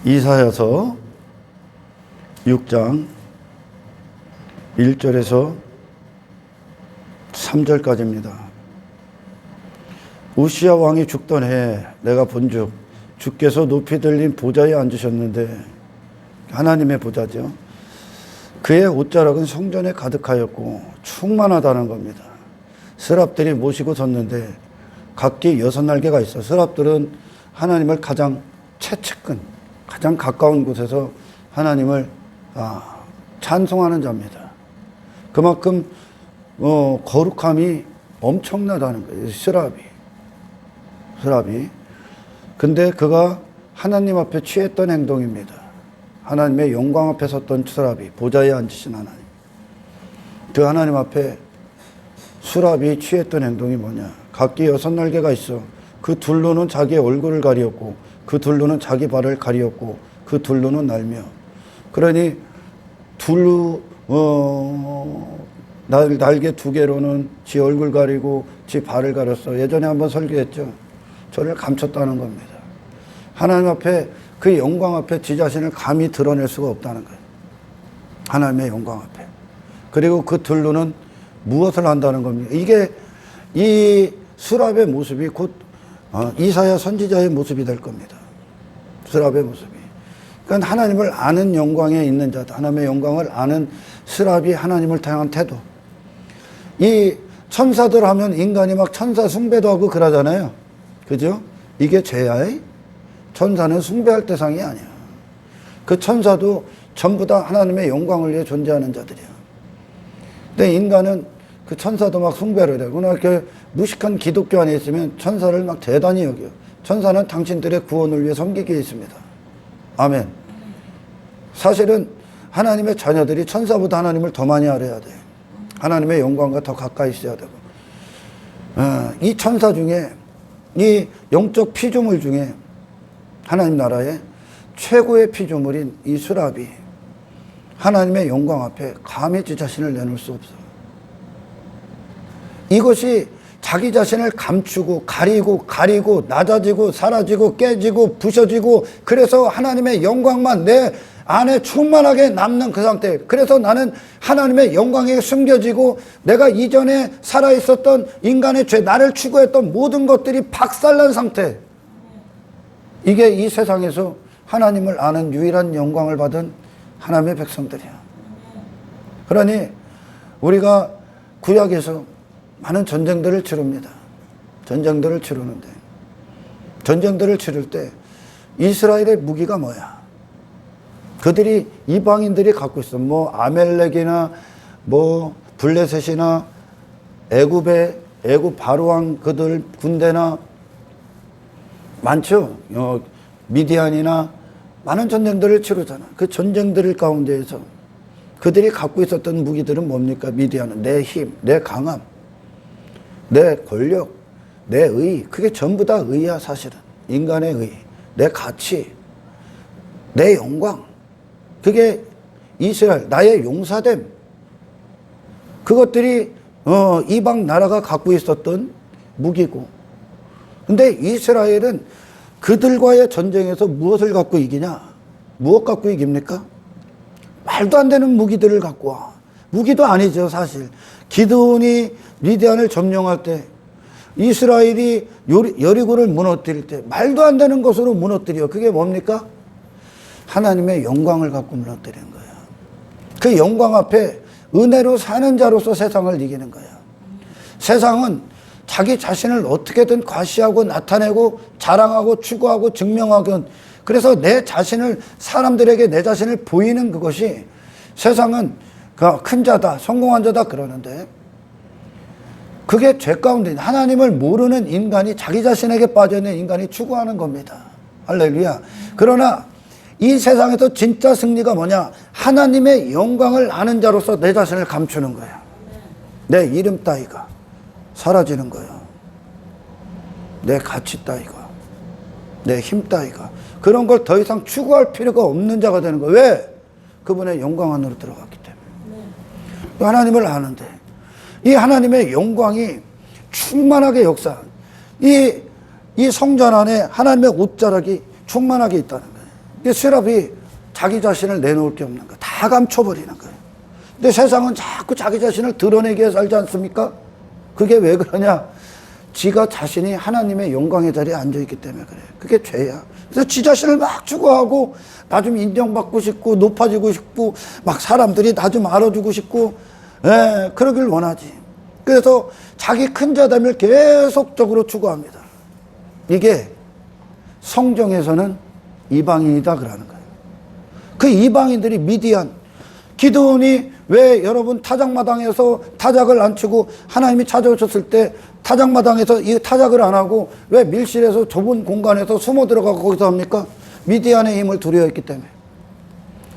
이사야서 6장 1절에서 3절까지입니다. 우시야 왕이 죽던 해 내가 본즉 주께서 높이 들린 보좌에 앉으셨는데, 하나님의 보좌죠. 그의 옷자락은 성전에 가득하였고 충만하다는 겁니다. 스랍들이 모시고 섰는데 각기 6날개가 있어. 스랍들은 하나님을 가장 최측근, 가장 가까운 곳에서 하나님을 찬송하는 자입니다. 그만큼 거룩함이 엄청나다는 거예요. 스랍이. 근데 그가 하나님 앞에 취했던 행동입니다. 하나님의 영광 앞에 섰던 스랍이, 보좌에 앉으신 하나님. 그 하나님 앞에 스랍이 취했던 행동이 뭐냐? 각기 6날개가 있어. 그 둘로는 자기의 얼굴을 가리었고, 그 둘로는 자기 발을 가리었고, 그 둘로는 날며. 그러니 날개 2개로는 지 얼굴 가리고 지 발을 가렸어. 예전에 한번 설교했죠. 저를 감췄다는 겁니다. 하나님 앞에, 그 영광 앞에 지 자신을 감히 드러낼 수가 없다는 거예요. 하나님의 영광 앞에. 그리고 그 둘로는 무엇을 한다는 겁니까? 이게 이 스랍의 모습이 곧 이사야 선지자의 모습이 될 겁니다. 스랍의 모습이. 그러니까 하나님을 아는 영광에 있는 자다. 하나님의 영광을 아는 스랍이 하나님을 향한 태도. 이 천사들 하면 인간이 막 천사 숭배도 하고 그러잖아요. 그죠? 이게 죄야. 천사는 숭배할 대상이 아니야. 그 천사도 전부 다 하나님의 영광을 위해 존재하는 자들이야. 근데 인간은 그 천사도 막 숭배를 해. 그러나 이렇게 무식한 기독교 안에 있으면 천사를 막 대단히 여겨. 천사는 당신들의 구원을 위해 섬기게 있습니다. 아멘. 사실은 하나님의 자녀들이 천사보다 하나님을 더 많이 알아야 돼. 하나님의 영광과 더 가까이 있어야 되고. 이 천사 중에, 이 영적 피조물 중에 하나님 나라의 최고의 피조물인 이 스랍이 하나님의 영광 앞에 감히 지 자신을 내놓을 수 없어. 이것이 자기 자신을 감추고 가리고 낮아지고 사라지고 깨지고 부셔지고, 그래서 하나님의 영광만 내 안에 충만하게 남는 그 상태. 그래서 나는 하나님의 영광에 숨겨지고 내가 이전에 살아있었던 인간의 죄, 나를 추구했던 모든 것들이 박살난 상태. 이게 이 세상에서 하나님을 아는 유일한 영광을 받은 하나님의 백성들이야. 그러니 우리가 구약에서 많은 전쟁들을 치릅니다. 전쟁들을 치르는데, 전쟁들을 치를 때 이스라엘의 무기가 뭐야? 그들이, 이방인들이 갖고 있어. 뭐 아멜렉이나 뭐 블레셋이나 애굽 바로왕 그들 군대나 많죠. 미디안이나 많은 전쟁들을 치르잖아. 그 전쟁들 가운데에서 그들이 갖고 있었던 무기들은 뭡니까? 미디안은 내 힘, 내 강함, 내 권력, 내 의. 그게 전부 다 의야. 사실은 인간의 의, 내 가치, 내 영광. 그게 이스라엘, 나의 용사됨. 그것들이 이방 나라가 갖고 있었던 무기고. 근데 이스라엘은 그들과의 전쟁에서 무엇을 갖고 이기냐? 무엇 갖고 이깁니까? 말도 안 되는 무기들을 갖고 와. 무기도 아니죠, 사실. 기드온이 미디안을 점령할 때, 이스라엘이 여리고를 무너뜨릴 때 말도 안 되는 것으로 무너뜨려. 그게 뭡니까? 하나님의 영광을 갖고 무너뜨리는 거예요. 그 영광 앞에 은혜로 사는 자로서 세상을 이기는 거예요. 세상은 자기 자신을 어떻게든 과시하고 나타내고 자랑하고 추구하고 증명하건, 그래서 내 자신을, 사람들에게 내 자신을 보이는 그것이, 세상은 큰 자다, 성공한 자다 그러는데, 그게 죄 가운데 하나님을 모르는 인간이, 자기 자신에게 빠져있는 인간이 추구하는 겁니다. 할렐루야. 그러나 이 세상에서 진짜 승리가 뭐냐? 하나님의 영광을 아는 자로서 내 자신을 감추는 거야. 내 이름 따위가 사라지는 거야. 내 가치 따위가, 내 힘 따위가, 그런 걸 더 이상 추구할 필요가 없는 자가 되는 거야. 왜? 그분의 영광 안으로 들어갔기 때문에. 하나님을 아는데 이 하나님의 영광이 충만하게 역사, 이 성전 안에 하나님의 옷자락이 충만하게 있다는 거예요. 세랍이 자기 자신을 내놓을 게 없는 거야. 다 감춰버리는 거예요. 근데 세상은 자꾸 자기 자신을 드러내기 위해 살지 않습니까? 그게 왜 그러냐? 지가 자신이 하나님의 영광의 자리에 앉아있기 때문에 그래요. 그게 죄야. 그래서 지 자신을 막 추구하고 나 좀 인정받고 싶고 높아지고 싶고 막 사람들이 나 좀 알아주고 싶고 그러길 원하지. 그래서 자기 큰 자담을 계속적으로 추구합니다. 이게 성경에서는 이방인이다 그러는 거예요. 그 이방인들이 미디안, 기드온이 왜 여러분 타작마당에서 타작을 안 치고 하나님이 찾아오셨을 때 타작마당에서 이 타작을 안 하고 왜 밀실에서 좁은 공간에서 숨어 들어가고 거기서 합니까? 미디안의 힘을 두려워했기 때문에.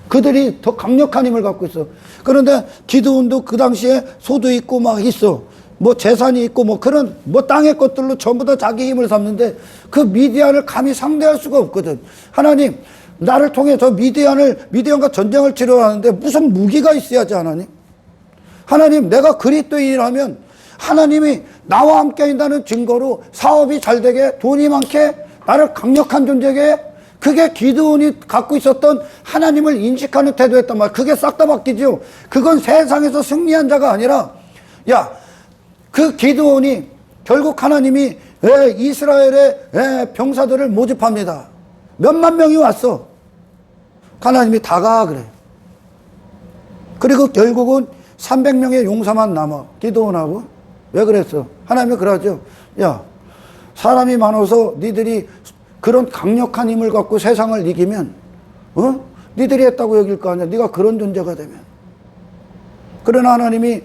그들이 더 강력한 힘을 갖고 있어. 그런데 기드온도 그 당시에 소도 있고 막 있어. 뭐 재산이 있고 뭐 그런 뭐 땅의 것들로 전부 다 자기 힘을 삼는데 그 미디안을 감히 상대할 수가 없거든. 하나님, 나를 통해 저 미디안과 전쟁을 치러하는데 무슨 무기가 있어야지 하나님. 하나님, 내가 그리스도인이라면 하나님이 나와 함께 있다는 증거로 사업이 잘 되게, 돈이 많게, 나를 강력한 존재게. 그게 기드온이 갖고 있었던 하나님을 인식하는 태도였단 말이야. 그게 싹 다 바뀌죠. 그건 세상에서 승리한 자가 아니라, 야, 그 기드온이 결국 하나님이 이스라엘의 병사들을 모집합니다. 몇만 명이 왔어. 하나님이 다가 그래. 그리고 결국은 300명의 용사만 남아. 기드온하고. 왜 그랬어? 하나님이 그러죠. 야, 사람이 많아서 니들이 그런 강력한 힘을 갖고 세상을 이기면 니들이 했다고 여길 거 아니야. 네가 그런 존재가 되면. 그러나 하나님이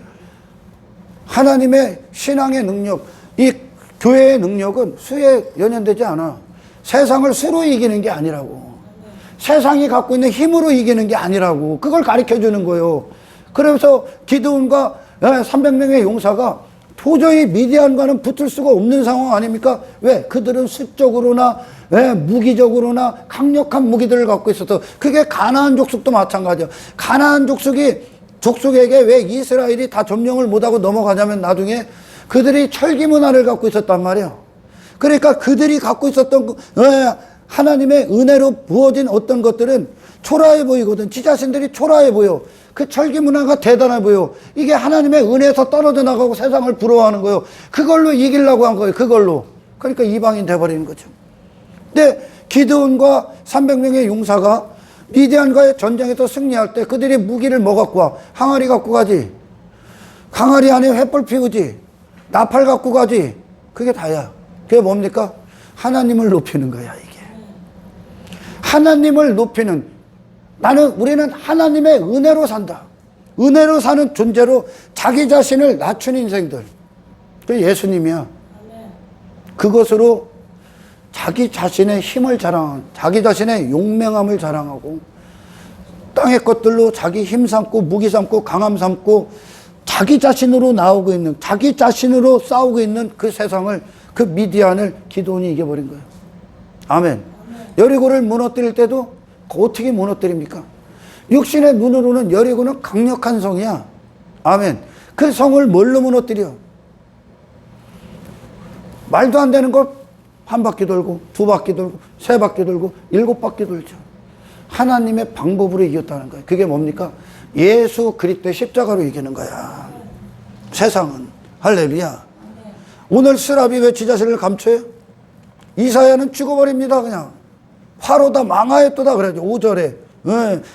하나님의 신앙의 능력, 이 교회의 능력은 수에 연연되지 않아. 세상을 수로 이기는 게 아니라고. 세상이 갖고 있는 힘으로 이기는 게 아니라고. 그걸 가르쳐 주는 거예요. 그래서 기드온과 300명의 용사가 도저히 미디안과는 붙을 수가 없는 상황 아닙니까? 왜? 그들은 수적으로나 무기적으로나 강력한 무기들을 갖고 있어서. 그게 가나안 족속도 마찬가지야. 가나안 족속에게 왜 이스라엘이 다 점령을 못하고 넘어가냐면 나중에 그들이 철기 문화를 갖고 있었단 말이야. 그러니까 그들이 갖고 있었던 하나님의 은혜로 부어진 어떤 것들은 초라해 보이거든. 지 자신들이 초라해 보여. 그 철기 문화가 대단해 보여. 이게 하나님의 은혜에서 떨어져 나가고 세상을 부러워하는 거예요. 그걸로 이기려고 한 거예요. 그걸로. 그러니까 이방인 돼버리는 거죠. 근데 기드온과 300명의 용사가 미디안과의 전쟁에서 승리할 때 그들이 무기를 뭐 갖고 와? 항아리 갖고 가지. 항아리 안에 횃불 피우지. 나팔 갖고 가지. 그게 다야. 그게 뭡니까? 하나님을 높이는 거야, 이게. 하나님을 높이는, 우리는 하나님의 은혜로 산다. 은혜로 사는 존재로 자기 자신을 낮춘 인생들. 그 예수님이야. 그것으로 자기 자신의 힘을 자랑하는, 자기 자신의 용맹함을 자랑하고, 땅의 것들로 자기 힘 삼고, 무기 삼고, 강함 삼고, 자기 자신으로 나오고 있는, 자기 자신으로 싸우고 있는 그 세상을, 그 미디안을 기드온이 이겨버린 거예요. 아멘. 여리고를 무너뜨릴 때도 어떻게 무너뜨립니까? 육신의 눈으로는 여리고는 강력한 성이야. 아멘. 그 성을 뭘로 무너뜨려? 말도 안 되는 걸 한 바퀴 돌고, 두 바퀴 돌고, 세 바퀴 돌고, 7바퀴 돌죠. 하나님의 방법으로 이겼다는 거예요. 그게 뭡니까? 예수 그리스도의 십자가로 이기는 거야. 세상은. 할렐루야. 오늘 스랍이 왜 지 자신을 감춰요? 이사야는 죽어버립니다. 그냥 화로다 망하였도다 그러죠. 5절에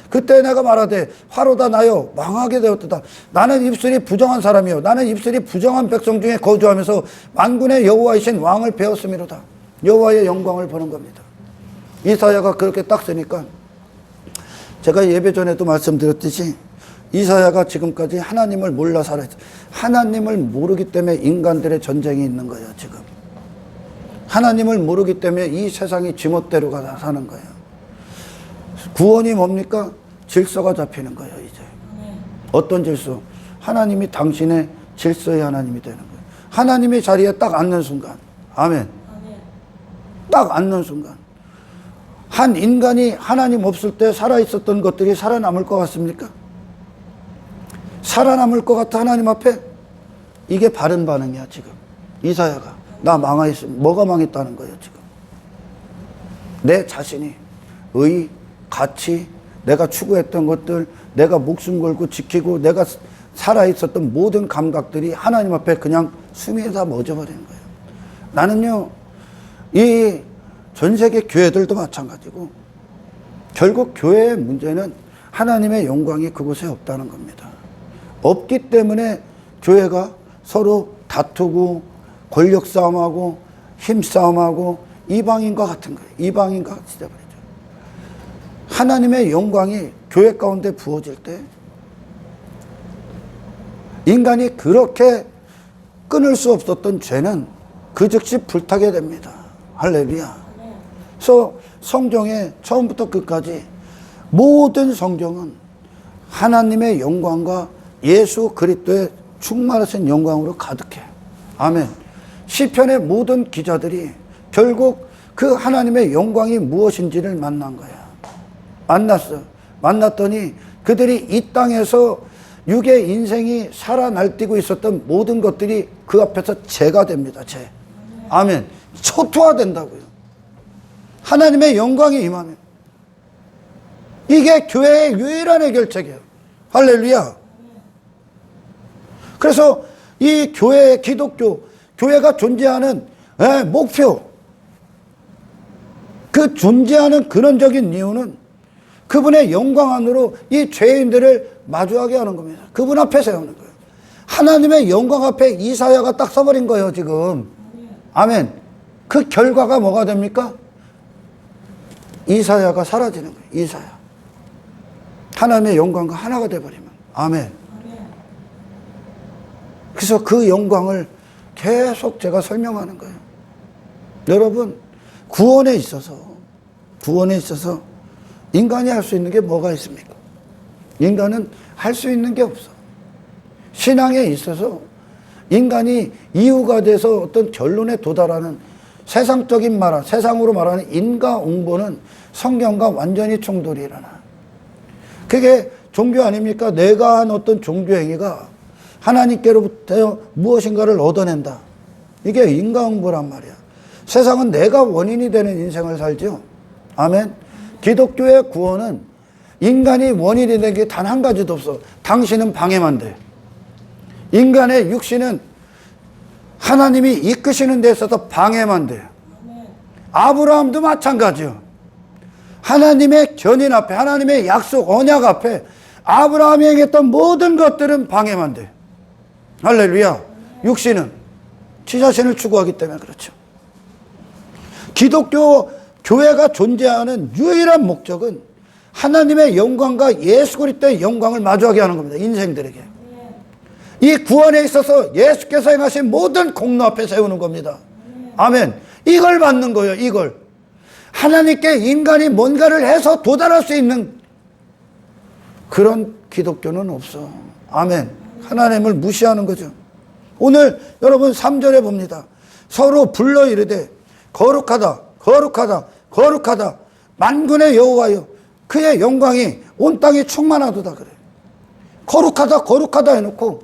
그때 내가 말하되 화로다 나여 망하게 되었도다. 나는 입술이 부정한 사람이요 나는 입술이 부정한 백성 중에 거주하면서 만군의 여호와이신 왕을 배웠음이로다. 여호와의 영광을 보는 겁니다. 이사야가 그렇게 딱 쓰니까 제가 예배 전에도 말씀드렸듯이 이사야가 지금까지 하나님을 몰라 살았죠. 하나님을 모르기 때문에 인간들의 전쟁이 있는 거예요. 지금 하나님을 모르기 때문에 이 세상이 지멋대로 가 사는 거예요. 구원이 뭡니까? 질서가 잡히는 거예요. 이제 어떤 질서? 하나님이 당신의 질서의 하나님이 되는 거예요. 하나님의 자리에 딱 앉는 순간, 아멘. 딱 앉는 순간 한 인간이 하나님 없을 때 살아있었던 것들이 살아남을 것 같습니까? 살아남을 것 같아 하나님 앞에? 이게 바른 반응이야. 지금 이사야가 나 망하였으면 뭐가 망했다는 거예요. 지금 내 자신이 가치, 내가 추구했던 것들, 내가 목숨 걸고 지키고 내가 살아있었던 모든 감각들이 하나님 앞에 그냥 수미에 다 멎어버리는 거예요. 나는요, 이 전 세계 교회들도 마찬가지고 결국 교회의 문제는 하나님의 영광이 그곳에 없다는 겁니다. 없기 때문에 교회가 서로 다투고 권력 싸움하고 힘 싸움하고 이방인과 같은 거예요. 이방인과 같이 되어버리죠. 하나님의 영광이 교회 가운데 부어질 때 인간이 그렇게 끊을 수 없었던 죄는 그 즉시 불타게 됩니다. 할렐루야. 그래서 성경에 처음부터 끝까지 모든 성경은 하나님의 영광과 예수 그리스도의 충만하신 영광으로 가득해. 아멘. 시편의 모든 기자들이 결국 그 하나님의 영광이 무엇인지를 만난 거야. 만났어. 만났더니 그들이 이 땅에서 육의 인생이 살아 날뛰고 있었던 모든 것들이 그 앞에서 죄가 됩니다. 죄. 아멘. 초토화된다고요. 하나님의 영광이 임하면. 이게 교회의 유일한 해결책이에요. 할렐루야. 그래서 이 교회, 기독교, 교회가 존재하는 목표, 그 존재하는 근원적인 이유는 그분의 영광 안으로 이 죄인들을 마주하게 하는 겁니다. 그분 앞에 세우는 거예요. 하나님의 영광 앞에 이사야가 딱 서버린 거예요, 지금. 아멘. 그 결과가 뭐가 됩니까? 이사야가 사라지는 거예요. 이사야. 하나님의 영광과 하나가 돼버리면. 아멘. 그래서 그 영광을 계속 제가 설명하는 거예요. 여러분, 구원에 있어서 인간이 할 수 있는 게 뭐가 있습니까? 인간은 할 수 있는 게 없어. 신앙에 있어서 인간이 이유가 돼서 어떤 결론에 도달하는 세상적인 세상으로 말하는 인과응보는 성경과 완전히 충돌이 일어나. 그게 종교 아닙니까? 내가 한 어떤 종교 행위가 하나님께로부터 무엇인가를 얻어낸다. 이게 인과응보란 말이야. 세상은 내가 원인이 되는 인생을 살죠. 아멘. 기독교의 구원은 인간이 원인이 되는 게 단 한 가지도 없어. 당신은 방해만 돼. 인간의 육신은 하나님이 이끄시는 데 있어서 방해만 돼. 아브라함도 마찬가지요. 하나님의 견인 앞에, 하나님의 약속, 언약 앞에 아브라함이 행했던 모든 것들은 방해만 돼. 할렐루야. 육신은 지 자신을 추구하기 때문에 그렇죠. 기독교 교회가 존재하는 유일한 목적은 하나님의 영광과 예수 그리스도의 영광을 마주하게 하는 겁니다. 인생들에게. 이 구원에 있어서 예수께서 행하신 모든 공로 앞에 세우는 겁니다. 아멘. 이걸 받는 거예요. 이걸. 하나님께 인간이 뭔가를 해서 도달할 수 있는 그런 기독교는 없어. 아멘. 하나님을 무시하는 거죠. 오늘 여러분 3절에 봅니다. 서로 불러 이르되 거룩하다 거룩하다 거룩하다 만군의 여호와여 그의 영광이 온 땅에 충만하도다 그래. 거룩하다 거룩하다 해놓고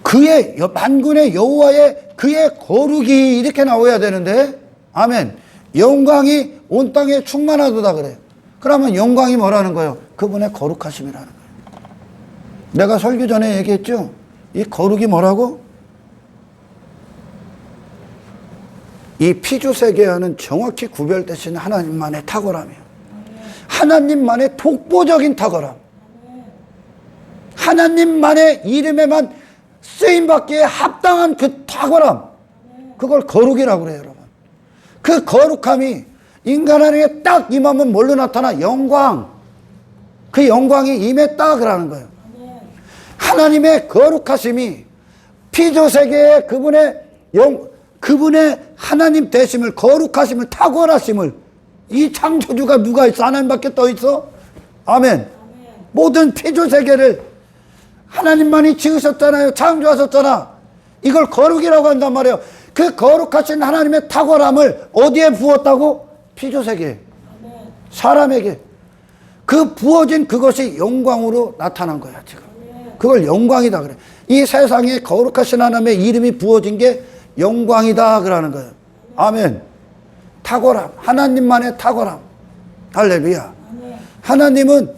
그의 만군의 여호와의 그의 거룩이 이렇게 나와야 되는데 아멘. 영광이 온 땅에 충만하도다 그래. 그러면 영광이 뭐라는 거예요? 그분의 거룩하심이라는 거예요. 내가 설교 전에 얘기했죠? 이 거룩이 뭐라고? 이 피주세계와는 정확히 구별되신 하나님만의 탁월함이에요. 하나님만의 독보적인 탁월함. 하나님만의 이름에만 쓰임받기에 합당한 그 탁월함. 그걸 거룩이라고 그래요, 여러분. 그 거룩함이 인간 안에 딱 임하면 뭘로 나타나? 영광. 그 영광이 임했다 그러는 거예요. 하나님의 거룩하심이 피조세계의 그분의 하나님 되심을, 거룩하심을, 탁월하심을, 이 창조주가 누가 있어? 하나님밖에 더 있어? 아멘. 모든 피조세계를 하나님만이 지으셨잖아요. 창조하셨잖아. 이걸 거룩이라고 한단 말이에요. 그 거룩하신 하나님의 탁월함을 어디에 부었다고? 피조세계에. 사람에게. 그 부어진 그것이 영광으로 나타난 거야, 지금. 그걸 영광이다 그래. 이 세상에 거룩하신 하나님의 이름이 부어진 게 영광이다 그러는 거예요. 아멘. 탁월함. 하나님만의 탁월함. 할렐루야. 하나님은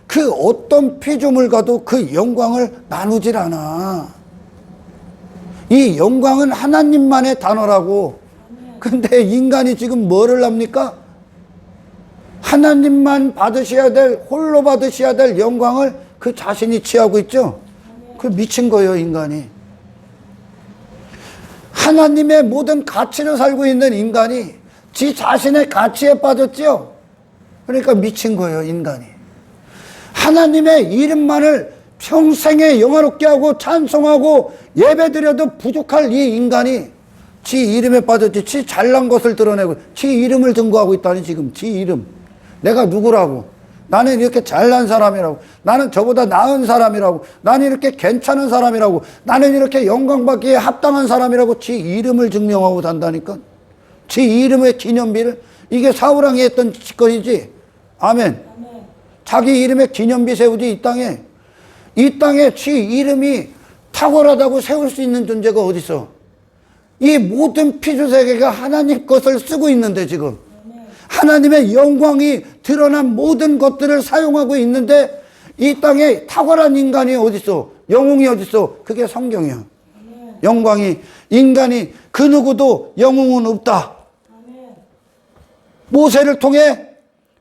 그 어떤 피조물과도 그 영광을 나누질 않아. 이 영광은 하나님만의 단어라고. 근데 인간이 지금 뭐를 합니까? 하나님만 받으셔야 될, 홀로 받으셔야 될 영광을 그 자신이 취하고 있죠. 그 미친 거예요, 인간이. 하나님의 모든 가치로 살고 있는 인간이 지 자신의 가치에 빠졌죠. 그러니까 미친 거예요, 인간이. 하나님의 이름만을 평생에 영화롭게 하고 찬송하고 예배드려도 부족할 이 인간이 지 이름에 빠졌지. 지 잘난 것을 드러내고 지 이름을 등거하고 있다니. 지금 지 이름, 내가 누구라고, 나는 이렇게 잘난 사람이라고, 나는 저보다 나은 사람이라고, 나는 이렇게 괜찮은 사람이라고, 나는 이렇게 영광받기에 합당한 사람이라고 지 이름을 증명하고 산다니까. 지 이름의 기념비를, 이게 사울왕이 했던 짓거리지. 아멘. 자기 이름의 기념비 세우지. 이 땅에 지 이름이 탁월하다고 세울 수 있는 존재가 어디 있어? 이 모든 피조세계가 하나님 것을 쓰고 있는데, 지금 하나님의 영광이 드러난 모든 것들을 사용하고 있는데, 이 땅에 탁월한 인간이 어디 있어? 영웅이 어디 있어? 그게 성경이야. 영광이, 인간이 그 누구도 영웅은 없다. 모세를 통해,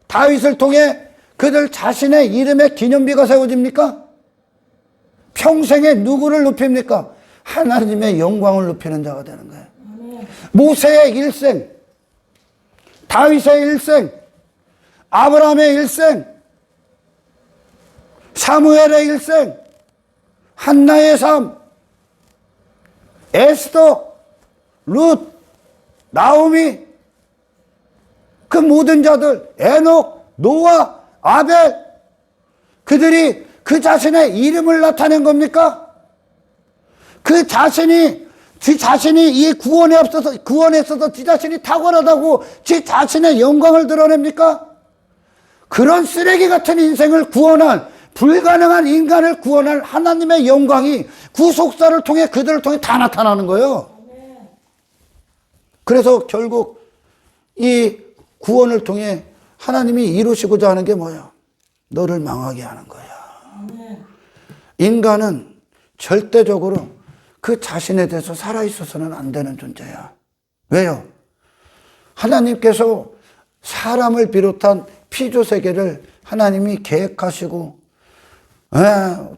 다윗을 통해 그들 자신의 이름의 기념비가 세워집니까? 평생에 누구를 높입니까? 하나님의 영광을 높이는 자가 되는 거예요. 모세의 일생, 다윗의 일생, 아브라함의 일생, 사무엘의 일생, 한나의 삶, 에스더, 룻, 나오미, 그 모든 자들, 에녹, 노아, 아벨, 그들이 그 자신의 이름을 나타낸 겁니까? 그 자신이, 지 자신이 이 구원에 있어서 지 자신이 탁월하다고 지 자신의 영광을 드러냅니까? 그런 쓰레기 같은 인생을 구원한, 불가능한 인간을 구원할 하나님의 영광이 구속사를 통해, 그들을 통해 다 나타나는 거예요. 그래서 결국 이 구원을 통해 하나님이 이루시고자 하는 게 뭐야? 너를 망하게 하는 거야. 인간은 절대적으로 그 자신에 대해서 살아있어서는 안 되는 존재야. 왜요? 하나님께서 사람을 비롯한 피조세계를 하나님이 계획하시고,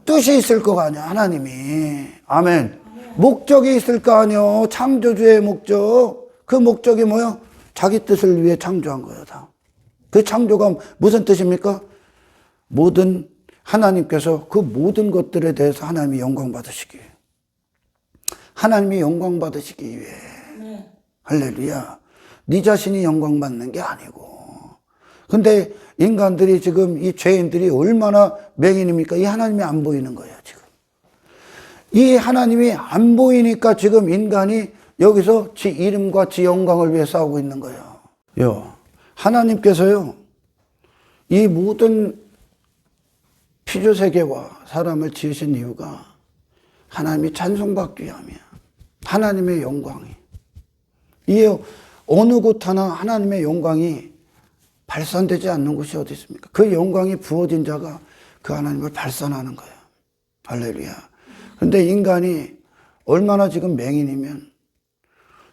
뜻이 있을 거 아니야, 하나님이. 아멘. 목적이 있을 거 아니야, 창조주의 목적. 그 목적이 뭐야? 자기 뜻을 위해 창조한 거야, 다. 그 창조가 무슨 뜻입니까? 모든, 하나님께서 그 모든 것들에 대해서 하나님이 영광 받으시기 위해. 하나님이 영광 받으시기 위해. 할렐루야. 네 자신이 영광 받는 게 아니고. 근데 인간들이 지금, 이 죄인들이 얼마나 맹인입니까? 이 하나님이 안 보이는 거예요, 지금. 이 하나님이 안 보이니까 지금 인간이 여기서 지 이름과 지 영광을 위해 싸우고 있는 거예요. 하나님께서요, 이 모든 피조세계와 사람을 지으신 이유가 하나님이 찬송받기 위함이야. 하나님의 영광이. 이 어느 곳 하나 하나님의 영광이 발산되지 않는 곳이 어디 있습니까? 그 영광이 부어진 자가 그 하나님을 발산하는 거예요. 할렐루야. 근데 인간이 얼마나 지금 맹인이면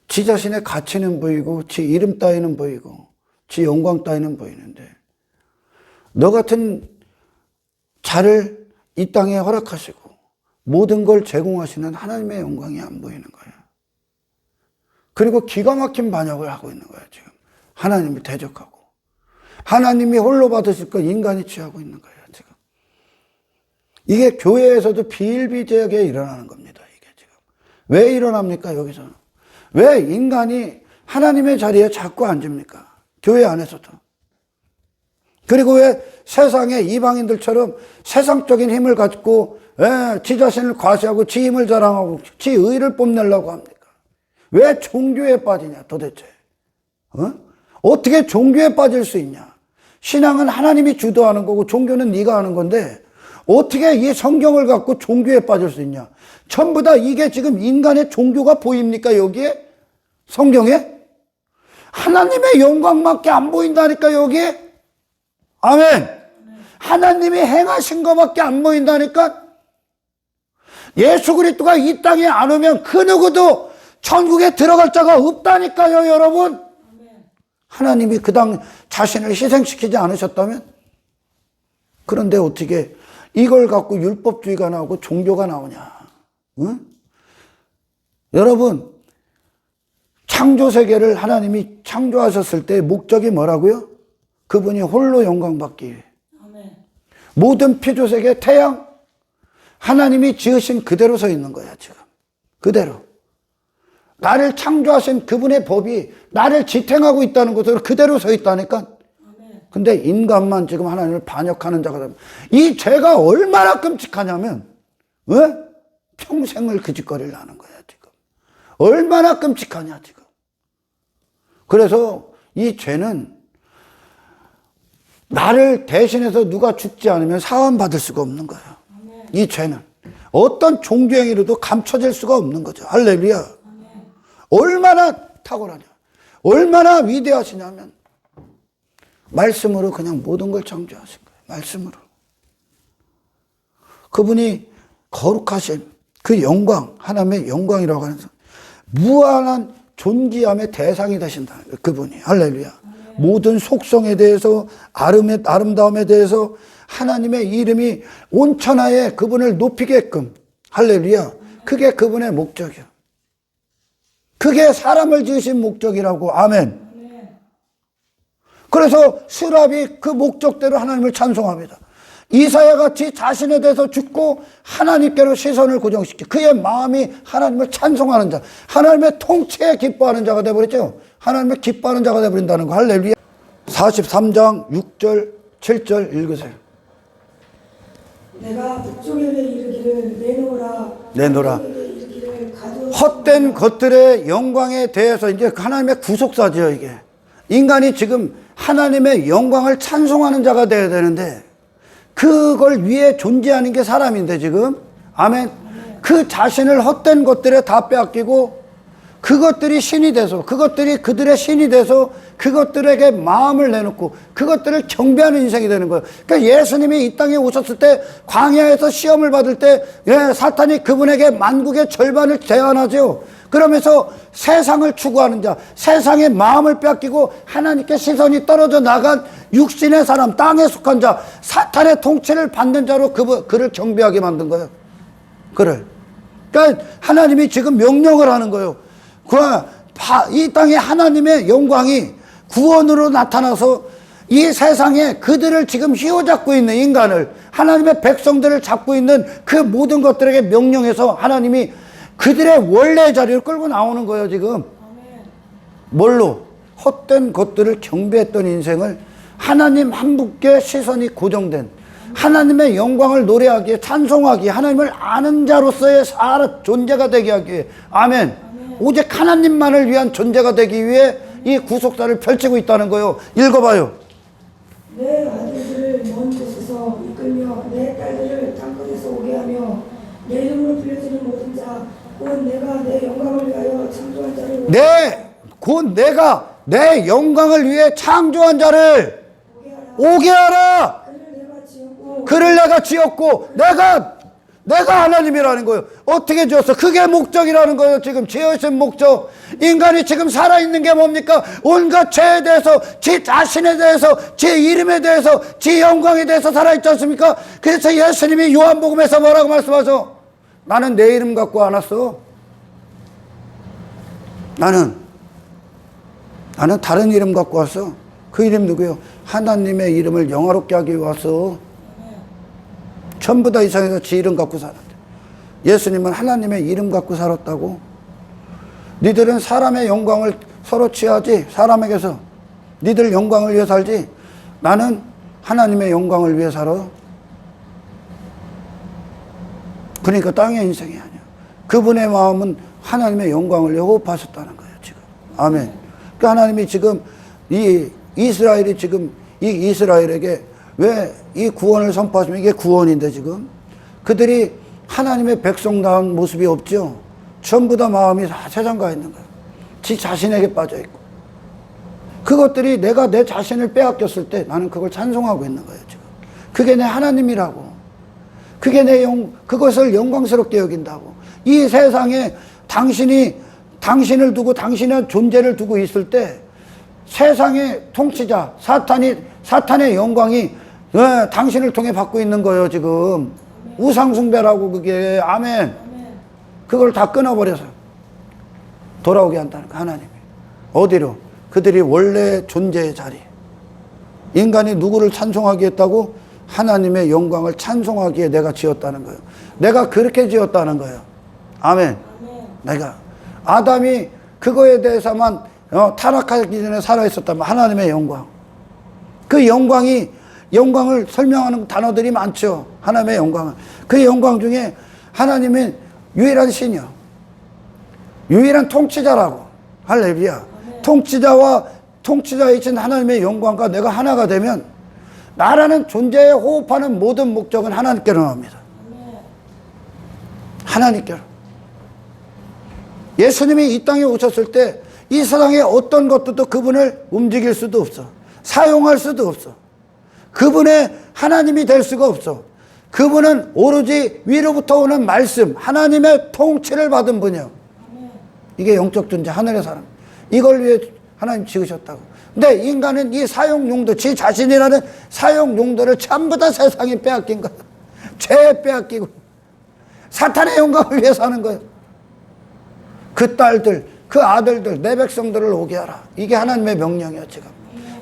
지 자신의 가치는 보이고 지 이름 따위는 보이고 지 영광 따위는 보이는데, 너 같은 자를 이 땅에 허락하시고 모든 걸 제공하시는 하나님의 영광이 안 보이는 거예요. 그리고 기가 막힌 반역을 하고 있는 거예요, 지금. 하나님을 대적하고. 하나님이 홀로 받으실 걸 인간이 취하고 있는 거예요, 지금. 이게 교회에서도 비일비재하게 일어나는 겁니다, 이게 지금. 왜 일어납니까, 여기서는? 왜 인간이 하나님의 자리에 자꾸 앉습니까? 교회 안에서도. 그리고 왜 세상의 이방인들처럼 세상적인 힘을 갖고 지 자신을 과시하고 지 힘을 자랑하고 지 의를 뽐내려고 합니까? 왜 종교에 빠지냐 도대체? 어떻게 종교에 빠질 수 있냐? 신앙은 하나님이 주도하는 거고 종교는 네가 하는 건데 어떻게 이 성경을 갖고 종교에 빠질 수 있냐? 전부 다 이게 지금 인간의 종교가 보입니까, 여기에? 성경에? 하나님의 영광밖에 안 보인다니까, 여기에? 아멘. 하나님이 행하신 것밖에 안 보인다니까. 예수 그리스도가 이 땅에 안 오면 그 누구도 천국에 들어갈 자가 없다니까요, 여러분. 하나님이 그 당 자신을 희생시키지 않으셨다면? 그런데 어떻게 이걸 갖고 율법주의가 나오고 종교가 나오냐? 응? 여러분, 창조세계를 하나님이 창조하셨을 때 목적이 뭐라고요? 그분이 홀로 영광받기 위해. 모든 피조세계 태양, 하나님이 지으신 그대로 서 있는 거야, 지금. 그대로. 나를 창조하신 그분의 법이 나를 지탱하고 있다는 것으로 그대로 서 있다니까. 근데 인간만 지금 하나님을 반역하는 자가 되면, 이 죄가 얼마나 끔찍하냐면, 평생을 그 짓거리를 하는 거야, 지금. 얼마나 끔찍하냐, 지금. 그래서 이 죄는 나를 대신해서 누가 죽지 않으면 사함받을 수가 없는 거예요. 이 죄는 어떤 종교행위로도 감춰질 수가 없는 거죠. 할렐루야. 얼마나 탁월하냐, 얼마나 위대하시냐면 말씀으로 그냥 모든 걸 창조하신 거예요. 말씀으로. 그분이 거룩하신 그 영광, 하나님의 영광이라고 하는 무한한 존귀함의 대상이 되신다. 그분이. 할렐루야. 모든 속성에 대해서, 아름다움에 대해서 하나님의 이름이 온 천하에 그분을 높이게끔. 할렐루야. 그게 그분의 목적이야. 그게 사람을 지으신 목적이라고. 아멘. 그래서 스랍이 그 목적대로 하나님을 찬송합니다. 이사야 같이 자신에 대해서 죽고 하나님께로 시선을 고정시키, 그의 마음이 하나님을 찬송하는 자, 하나님의 통치에 기뻐하는 자가 되어버렸죠. 하나님을 기뻐하는 자가 되어버린다는 거. 할렐루야. 43장 6절 7절 읽으세요. 내가 북쪽에게 이르기를 내놓으라. 내놓으라. 헛된 것들의 영광에 대해서 이제 하나님의 구속사죠, 이게. 인간이 지금 하나님의 영광을 찬송하는 자가 되어야 되는데, 그걸 위해 존재하는 게 사람인데, 지금. 아멘. 그 자신을 헛된 것들에 다 빼앗기고, 그것들이 신이 돼서, 그것들이 그들의 신이 돼서 그것들에게 마음을 내놓고 그것들을 경배하는 인생이 되는 거예요. 그러니까 예수님이 이 땅에 오셨을 때, 광야에서 시험을 받을 때, 사탄이 그분에게 만국의 절반을 제한하죠. 그러면서 세상을 추구하는 자, 세상의 마음을 빼앗기고 하나님께 시선이 떨어져 나간 육신의 사람, 땅에 속한 자, 사탄의 통치를 받는 자로 그를 경배하게 만든 거예요. 그를. 그러니까 하나님이 지금 명령을 하는 거예요. 이 땅에 하나님의 영광이 구원으로 나타나서 이 세상에 그들을 지금 휘어잡고 있는 인간을, 하나님의 백성들을 잡고 있는 그 모든 것들에게 명령해서 하나님이 그들의 원래 자리를 끌고 나오는 거예요, 지금. 뭘로? 헛된 것들을 경배했던 인생을 하나님 한 분께 시선이 고정된, 하나님의 영광을 노래하기에, 찬송하기에, 하나님을 아는 자로서의 존재가 되게 하기에. 아멘. 오직 하나님만을 위한 존재가 되기 위해 이 구속사를 펼치고 있다는 거예요. 읽어봐요. 내 아들들을 먼 곳에서 이끌며 내 딸들을 땅끝에서 오게 하며 내 이름으로 불려지는 모든 자, 곧 내가 내 영광을 위하여 창조한 자를 곧 내가 내 영광을 위해 창조한 자를 오게 하라. 그를 내가 지었고 내가 하나님이라는 거예요. 어떻게 지었어? 그게 목적이라는 거예요. 지금 지으신 목적. 인간이 지금 살아있는 게 뭡니까? 온갖 죄에 대해서, 지 자신에 대해서, 지 이름에 대해서, 지 영광에 대해서 살아있지 않습니까? 그래서 예수님이 요한복음에서 뭐라고 말씀하죠? 나는 내 이름 갖고 안 왔어. 나는 다른 이름 갖고 왔어. 그 이름 누구예요? 하나님의 이름을 영화롭게 하기 위해 왔어. 전부 다 이상해서 지 이름 갖고 살았대. 예수님은 하나님의 이름 갖고 살았다고. 니들은 사람의 영광을 서로 취하지, 사람에게서 니들 영광을 위해 살지, 나는 하나님의 영광을 위해 살아. 그러니까 땅의 인생이 아니야. 그분의 마음은 하나님의 영광을 위해 호흡하셨다는 거예요, 지금. 아멘. 그러니까 하나님이 지금 이스라엘이 지금 이 이스라엘에게 왜 이 구원을 선포하시면, 이게 구원인데 지금 그들이 하나님의 백성다운 모습이 없죠. 전부 다 마음이 다 세상 가 있는 거예요. 지 자신에게 빠져 있고. 그것들이 내가 내 자신을 빼앗겼을 때 나는 그걸 찬송하고 있는 거예요, 지금. 그게 내 하나님이라고. 그게 그것을 영광스럽게 여긴다고. 이 세상에 당신을 두고 당신의 존재를 두고 있을 때 세상의 통치자, 사탄의 영광이 당신을 통해 받고 있는 거예요, 지금. 우상숭배라고 그게. 아멘. 그걸 다 끊어버려서 돌아오게 한다는 거, 하나님이. 어디로? 그들이 원래 존재의 자리. 인간이 누구를 찬송하게 했다고? 하나님의 영광을 찬송하기에 내가 지었다는 거예요. 내가 그렇게 지었다는 거예요. 아멘. 내가. 아담이 그거에 대해서만 타락하기 전에 살아있었다면 하나님의 영광. 그 영광을 설명하는 단어들이 많죠. 하나님의 영광은. 그 영광 중에 하나님은 유일한 신이요. 유일한 통치자라고. 할렐루야. 통치자이신 하나님의 영광과 내가 하나가 되면 나라는 존재에 호흡하는 모든 목적은 하나님께로 나옵니다. 하나님께로. 예수님이 이 땅에 오셨을 때 이 세상의 어떤 것들도 그분을 움직일 수도 없어. 사용할 수도 없어. 그분의 하나님이 될 수가 없어. 그분은 오로지 위로부터 오는 말씀, 하나님의 통치를 받은 분이요. 이게 영적 존재, 하늘의 사람. 이걸 위해 하나님 지으셨다고. 근데 인간은 이 사용용도, 지 자신이라는 사용용도를 전부 다 세상에 빼앗긴 거야. 죄에 빼앗기고 사탄의 영광을 위해 사는 거예요. 그 딸들, 그 아들들, 내 백성들을 오게 하라. 이게 하나님의 명령이야, 지금.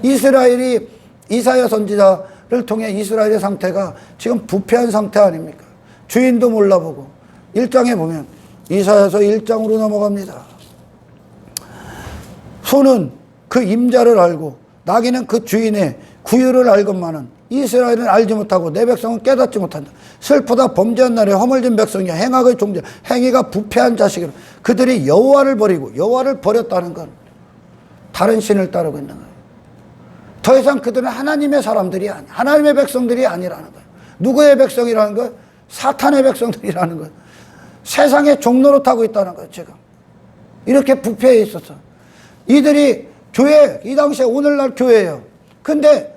이스라엘이 이사야 선지자를 통해 이스라엘의 상태가 지금 부패한 상태 아닙니까? 주인도 몰라보고. 1장에 보면 이사야서 1장으로 넘어갑니다. 소는 그 임자를 알고 나귀는 그 주인의 구유를 알건만은 이스라엘은 알지 못하고 내 백성은 깨닫지 못한다. 슬프다. 범죄한 날에 허물진 백성이야. 행악의 종자, 행위가 부패한 자식이라. 그들이 여호와를 버리고, 여호와를 버렸다는 건 다른 신을 따르고 있는 거예요. 더 이상 그들은 하나님의 사람들이 아니야. 하나님의 백성들이 아니라는 거예요. 누구의 백성이라는 거예요? 사탄의 백성들이라는 거예요. 세상의 종로로 타고 있다는 거예요, 지금. 이렇게 부패해 있었어. 이들이 교회, 이 당시에 오늘날 교회예요. 근데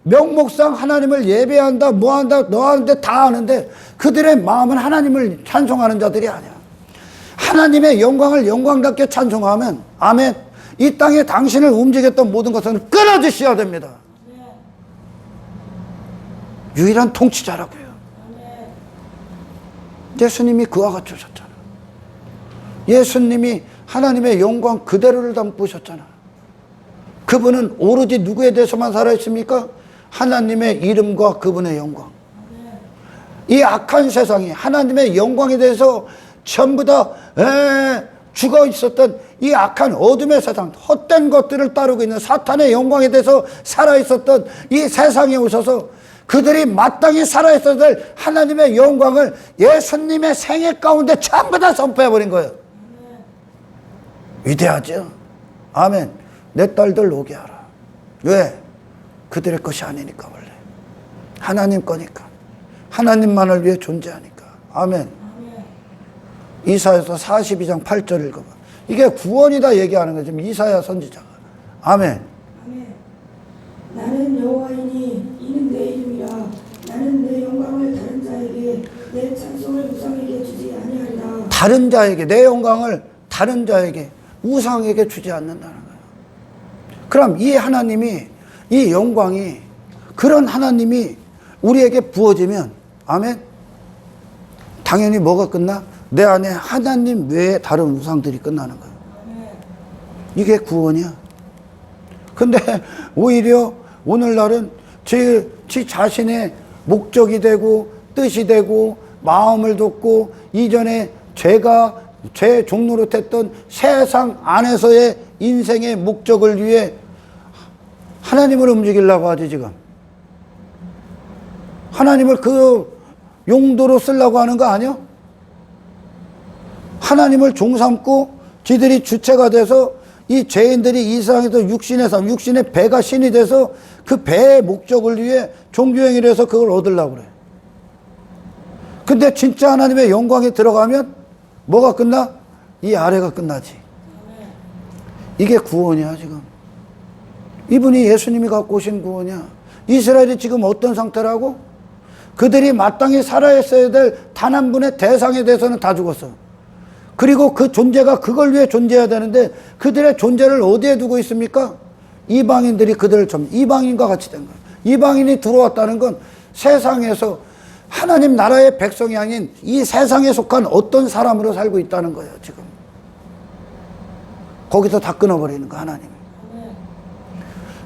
명목상 하나님을 예배한다, 뭐한다, 너하는데 다 하는데 그들의 마음은 하나님을 찬송하는 자들이 아니야. 하나님의 영광을 영광답게 찬송하면, 아멘, 이 땅에 당신을 움직였던 모든 것은 끊어지셔야 됩니다. 유일한 통치자라고요. 예수님이 그와 같이 오셨잖아. 예수님이 하나님의 영광 그대로를 담고 오셨잖아. 그분은 오로지 누구에 대해서만 살아있습니까? 하나님의 이름과 그분의 영광. 이 악한 세상이 하나님의 영광에 대해서 전부 다 죽어 있었던 이 악한 어둠의 세상, 헛된 것들을 따르고 있는 사탄의 영광에 대해서 살아있었던 이 세상에 오셔서 그들이 마땅히 살아있어야 될 하나님의 영광을 예수님의 생애 가운데 전부 다 선포해버린 거예요. 위대하죠? 아멘. 내 딸들 오게 하라. 왜? 그들의 것이 아니니까. 원래 하나님 거니까. 하나님만을 위해 존재하니까. 아멘. 이사야서 42장 8절 읽어봐. 이게 구원이다 얘기하는 거죠. 이사야 선지자가. 아멘. 아멘. 나는 여호와이니 이는 내 이름이라. 나는 내 영광을 다른 자에게, 내 찬송을 우상에게 주지 아니하리라. 다른 자에게, 내 영광을 다른 자에게, 우상에게 주지 않는다는 거예요. 그럼 이 하나님이, 이 영광이, 그런 하나님이 우리에게 부어지면, 아멘, 당연히 뭐가 끝나? 내 안에 하나님 외에 다른 우상들이 끝나는 거예요. 이게 구원이야. 근데 오히려 오늘날은 제 자신의 목적이 되고 뜻이 되고 마음을 뒀고 이전에 죄 종로로 했던 세상 안에서의 인생의 목적을 위해 하나님을 움직이려고 하지, 지금. 하나님을 그 용도로 쓰려고 하는 거 아니야? 하나님을 종삼고 지들이 주체가 돼서 이 죄인들이 이 세상에서 육신의 배가 신이 돼서 그 배의 목적을 위해 종교행위를 해서 그걸 얻으려고 그래. 근데 진짜 하나님의 영광에 들어가면 뭐가 끝나? 이 아래가 끝나지. 이게 구원이야, 지금. 이분이 예수님이 갖고 오신 구원이야. 이스라엘이 지금 어떤 상태라고? 그들이 마땅히 살아야 될 단 한 분의 대상에 대해서는 다 죽었어. 그리고 그 존재가 그걸 위해 존재해야 되는데 그들의 존재를 어디에 두고 있습니까? 이방인들이 그들을 이방인과 같이 된 거예요. 이방인이 들어왔다는 건 세상에서 하나님 나라의 백성이 아닌 이 세상에 속한 어떤 사람으로 살고 있다는 거예요, 지금. 거기서 다 끊어버리는 거, 하나님.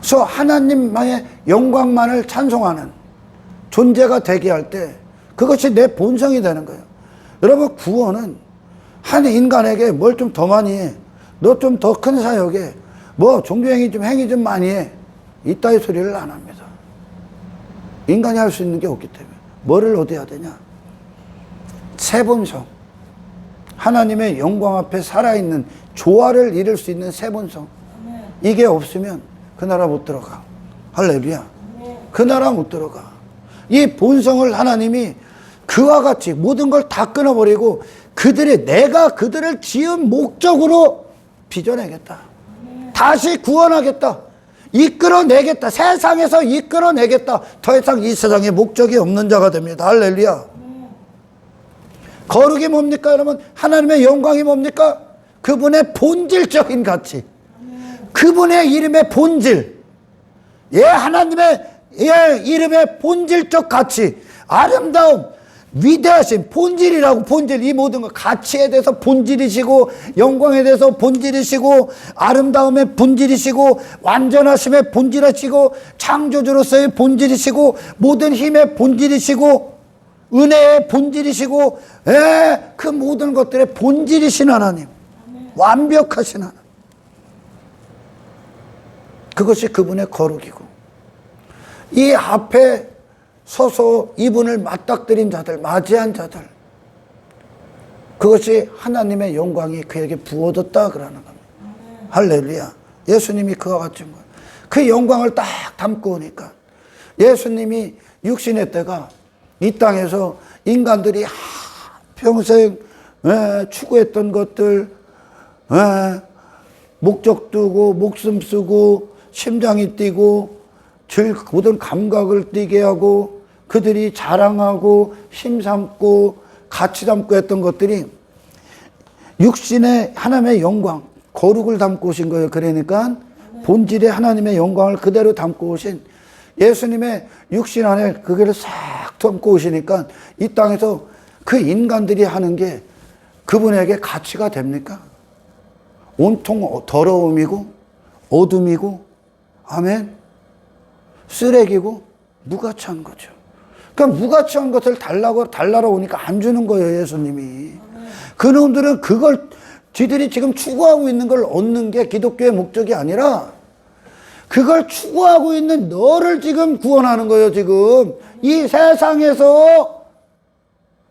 그래서 하나님만의 영광만을 찬송하는 존재가 되게 할 때 그것이 내 본성이 되는 거예요. 여러분, 구원은 한 인간에게 뭘 좀 더 많이 해, 너 좀 더 큰 사역에 뭐 종교행위 좀 행위 좀 많이 해, 이따위 소리를 안 합니다. 인간이 할 수 있는 게 없기 때문에. 뭐를 얻어야 되냐? 새 본성, 하나님의 영광 앞에 살아있는 조화를 이룰 수 있는 새 본성. 이게 없으면 그 나라 못 들어가. 할렐루야. 그 나라 못 들어가. 이 본성을 하나님이 그와 같이 모든 걸 다 끊어버리고 내가 그들을 지은 목적으로 빚어내겠다. 다시 구원하겠다. 이끌어내겠다. 세상에서 이끌어내겠다. 더 이상 이 세상에 목적이 없는 자가 됩니다. 할렐루야. 거룩이 뭡니까, 여러분? 하나님의 영광이 뭡니까? 그분의 본질적인 가치. 그분의 이름의 본질. 하나님의 이름의 본질적 가치. 아름다움, 위대하신 본질이라고. 본질, 이 모든 것, 가치에 대해서 본질이시고, 영광에 대해서 본질이시고, 아름다움의 본질이시고, 완전하심의 본질이시고, 창조주로서의 본질이시고, 모든 힘의 본질이시고, 은혜의 본질이시고, 그 모든 것들의 본질이신 하나님. 완벽하신 하나님. 그것이 그분의 거룩이고, 이 앞에 서서 이분을 맞닥뜨린 자들, 맞이한 자들, 그것이 하나님의 영광이 그에게 부어졌다 그러는 겁니다. 할렐루야. 예수님이 그와 같은 거예요. 그 영광을 딱 담고 오니까 예수님이 육신의 때가 이 땅에서 인간들이 평생 추구했던 것들, 목적 두고 목숨 쓰고 심장이 뛰고 모든 감각을 뛰게 하고 그들이 자랑하고 힘삼고 가치 담고 했던 것들이 육신의 하나님의 영광, 거룩을 담고 오신 거예요. 그러니까 본질의 하나님의 영광을 그대로 담고 오신 예수님의 육신 안에 그거를 싹 담고 오시니까 이 땅에서 그 인간들이 하는 게 그분에게 가치가 됩니까? 온통 더러움이고 어둠이고, 아멘, 쓰레기고 무가치한 거죠. 그러니까 무가치한 것을 달라고 오니까 안 주는 거예요, 예수님이. 그놈들은 그걸 지들이 지금 추구하고 있는 걸 얻는 게 기독교의 목적이 아니라 그걸 추구하고 있는 너를 지금 구원하는 거예요. 지금 이 세상에서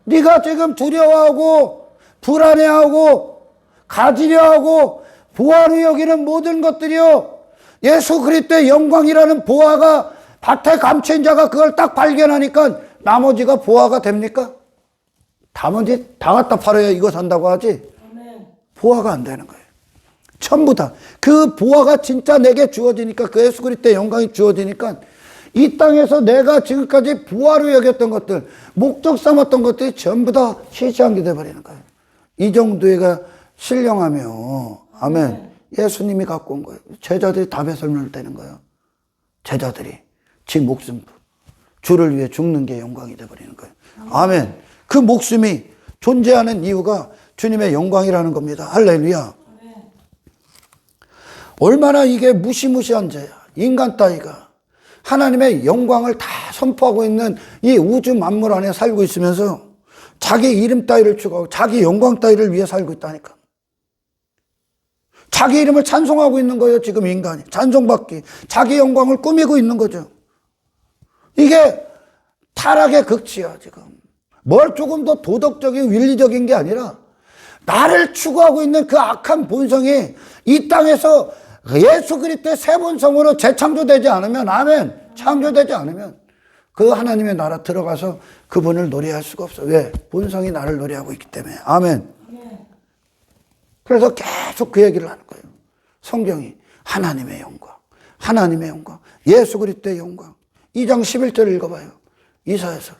네가 지금 두려워하고 불안해하고 가지려 하고 보화로 여기는 모든 것들이요, 예수 그리스도의 영광이라는 보화가 밭에 감춘 자가 그걸 딱 발견하니까 나머지가 보화가 됩니까? 나머지 다 갖다 팔아야 이거 산다고 하지. 보화가 안 되는 거예요. 전부 다. 그 보화가 진짜 내게 주어지니까, 그 예수 그리스도의 영광이 주어지니까 이 땅에서 내가 지금까지 보화로 여겼던 것들, 목적 삼았던 것들이 전부 다 시시한 게 돼버리는 거예요. 이 정도가 신령하며, 아멘, 예수님이 갖고 온 거예요. 제자들이 다 배설물 되는 거예요. 제자들이 지 목숨, 주를 위해 죽는 게 영광이 돼버리는 거예요. 아멘. 그 목숨이 존재하는 이유가 주님의 영광이라는 겁니다. 할렐루야. 얼마나 이게 무시무시한 죄야. 인간 따위가 하나님의 영광을 다 선포하고 있는 이 우주 만물 안에 살고 있으면서 자기 이름 따위를 추구하고 자기 영광 따위를 위해 살고 있다니까. 자기 이름을 찬송하고 있는 거예요, 지금 인간이. 찬송받기, 자기 영광을 꾸미고 있는 거죠. 이게 타락의 극치야, 지금. 뭘 조금 더 도덕적인, 윤리적인 게 아니라 나를 추구하고 있는 그 악한 본성이 이 땅에서 예수 그리스도의 새 본성으로 재창조되지 않으면, 아멘, 창조되지 않으면 그 하나님의 나라 들어가서 그분을 노래할 수가 없어. 왜? 본성이 나를 노래하고 있기 때문에. 아멘. 그래서 계속 그 얘기를 하는 거예요. 성경이 하나님의 영광, 하나님의 영광, 예수 그리스도의 영광. 2장 11절 읽어봐요. 이사야서.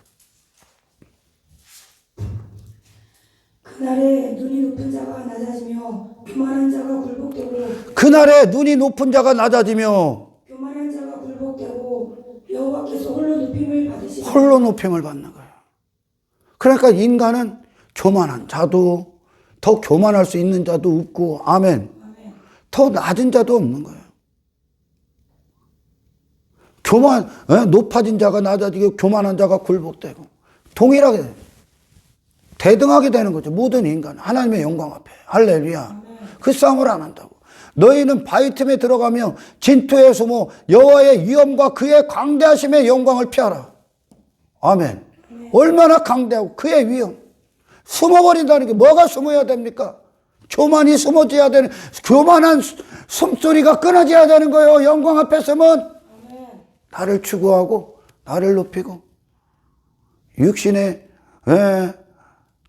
그날에 눈이 높은 자가 낮아지며 교만한 자가 굴복되고 그날에 눈이 높은 자가 낮아지며 교만한 자가 굴복되고 여호와께서 홀로 높임을 받으시고 홀로 높임을 받는 거예요. 그러니까 인간은 교만한 자도, 더 교만할 수 있는 자도 없고, 아멘. 더 낮은 자도 없는 거예요. 높아진 자가 낮아지고 교만한 자가 굴복되고 동일하게 대등하게 되는 거죠. 모든 인간 하나님의 영광 앞에. 할렐루야. 그 싸움을 안 한다고. 너희는 바위 틈에 들어가며 진토에 숨어 여호와의 위엄과 그의 광대하심의 영광을 피하라. 아멘. 얼마나 강대하고 그의 위엄. 숨어버린다는 게 뭐가 숨어야 됩니까? 교만이 숨어져야 되는, 교만한 숨소리가 끊어져야 되는 거예요. 영광 앞에 서면 나를 추구하고 나를 높이고 육신의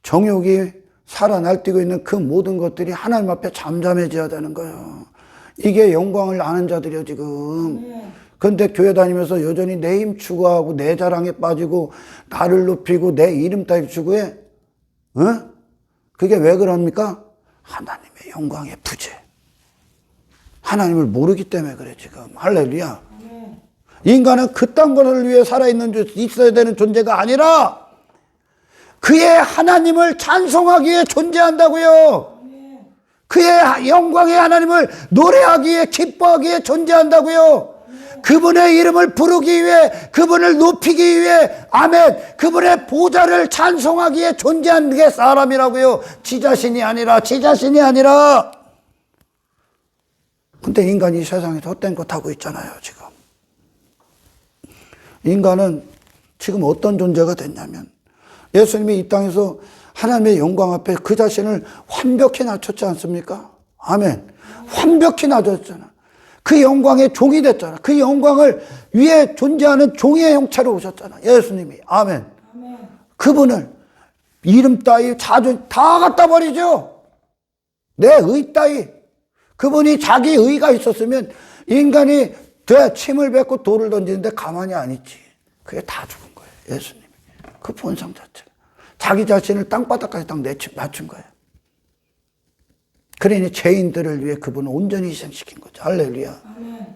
정욕이 살아 날뛰고 있는 그 모든 것들이 하나님 앞에 잠잠해져야 되는 거예요. 이게 영광을 아는 자들이요 지금. 그런데 교회 다니면서 여전히 내 힘 추구하고 내 자랑에 빠지고 나를 높이고 내 이름 따위 추구해. 그게 왜 그럽니까? 하나님의 영광의 부재. 하나님을 모르기 때문에 그래 지금. 할렐루야. 인간은 그딴 것을 위해 살아있는 있어야 되는 존재가 아니라 그의 하나님을 찬송하기 위해 존재한다고요. 그의 영광의 하나님을 노래하기에 기뻐하기에 존재한다고요. 그분의 이름을 부르기 위해, 그분을 높이기 위해, 아멘, 그분의 보좌를 찬송하기에 존재한 게 사람이라고요. 지 자신이 아니라. 근데 인간이 세상에서 헛된 것 하고 있잖아요 지금. 인간은 지금 어떤 존재가 됐냐면 예수님이 이 땅에서 하나님의 영광 앞에 그 자신을 완벽히 낮췄지 않습니까? 아멘. 완벽히 낮췄잖아. 그 영광의 종이 됐잖아. 그 영광을 위에 존재하는 종의 형체로 오셨잖아. 예수님이. 아멘. 그분을 이름 따위, 자존 다 갖다 버리죠. 내 의 따위. 그분이 자기 의가 있었으면 인간이 침을 뱉고 돌을 던지는데 가만히 안 있지. 그게 다 죽은 거예요. 예수님이. 그 본성 자체가. 자기 자신을 땅바닥까지 딱 낮춘 거예요. 그러니 죄인들을 위해 그분을 온전히 희생시킨 거죠. 할렐루야.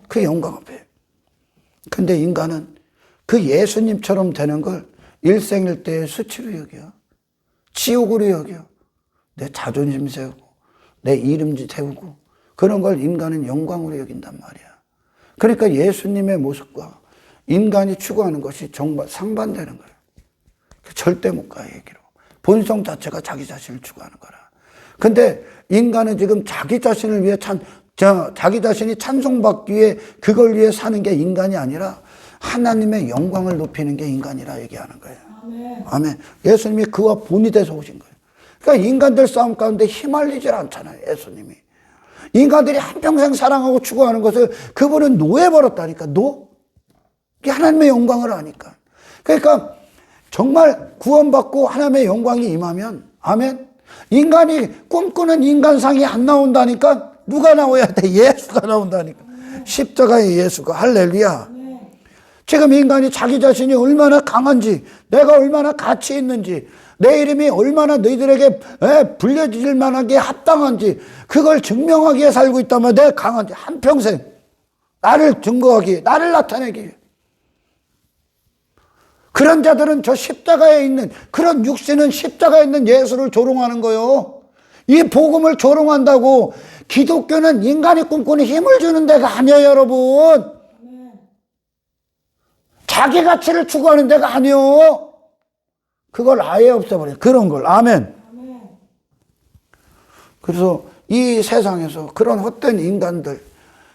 그 영광 앞에. 근데 인간은 그 예수님처럼 되는 걸 일생일대의 수치로 여겨. 지옥으로 여겨. 내 자존심 세우고 내 이름 세우고 그런 걸 인간은 영광으로 여긴단 말이야. 그러니까 예수님의 모습과 인간이 추구하는 것이 정말 상반되는 거예요. 절대 못 가, 얘기로. 본성 자체가 자기 자신을 추구하는 거라. 근데 인간은 지금 자기 자신을 위해 자기 자신이 찬송받기 위해 그걸 위해 사는 게 인간이 아니라 하나님의 영광을 높이는 게 인간이라 얘기하는 거예요. 아멘. 예수님이 그와 본이 돼서 오신 거예요. 그러니까 인간들 싸움 가운데 휘말리질 않잖아요, 예수님이. 인간들이 한평생 사랑하고 추구하는 것을 그분은 노해버렸다니까, 이게 하나님의 영광을 아니까. 그러니까 정말 구원받고 하나님의 영광이 임하면, 아멘. 인간이 꿈꾸는 인간상이 안 나온다니까. 누가 나와야 돼? 예수가 나온다니까. 십자가의 예수가. 할렐루야. 지금 인간이 자기 자신이 얼마나 강한지, 내가 얼마나 가치 있는지, 내 이름이 얼마나 너희들에게 불려질 만하게 합당한지 그걸 증명하기 위해 살고 있다면 내가 강한지 한평생 나를 증거하기 위해, 나를 나타내기 위해. 그런 자들은 저 십자가에 있는, 그런 육신은 십자가에 있는 예수를 조롱하는 거요. 이 복음을 조롱한다고. 기독교는 인간이 꿈꾸는 힘을 주는 데가 아니에요, 여러분. 자기 가치를 추구하는 데가 아니요. 그걸 아예 없애버려요. 그런 걸. 아멘. 그래서 이 세상에서 그런 헛된 인간들,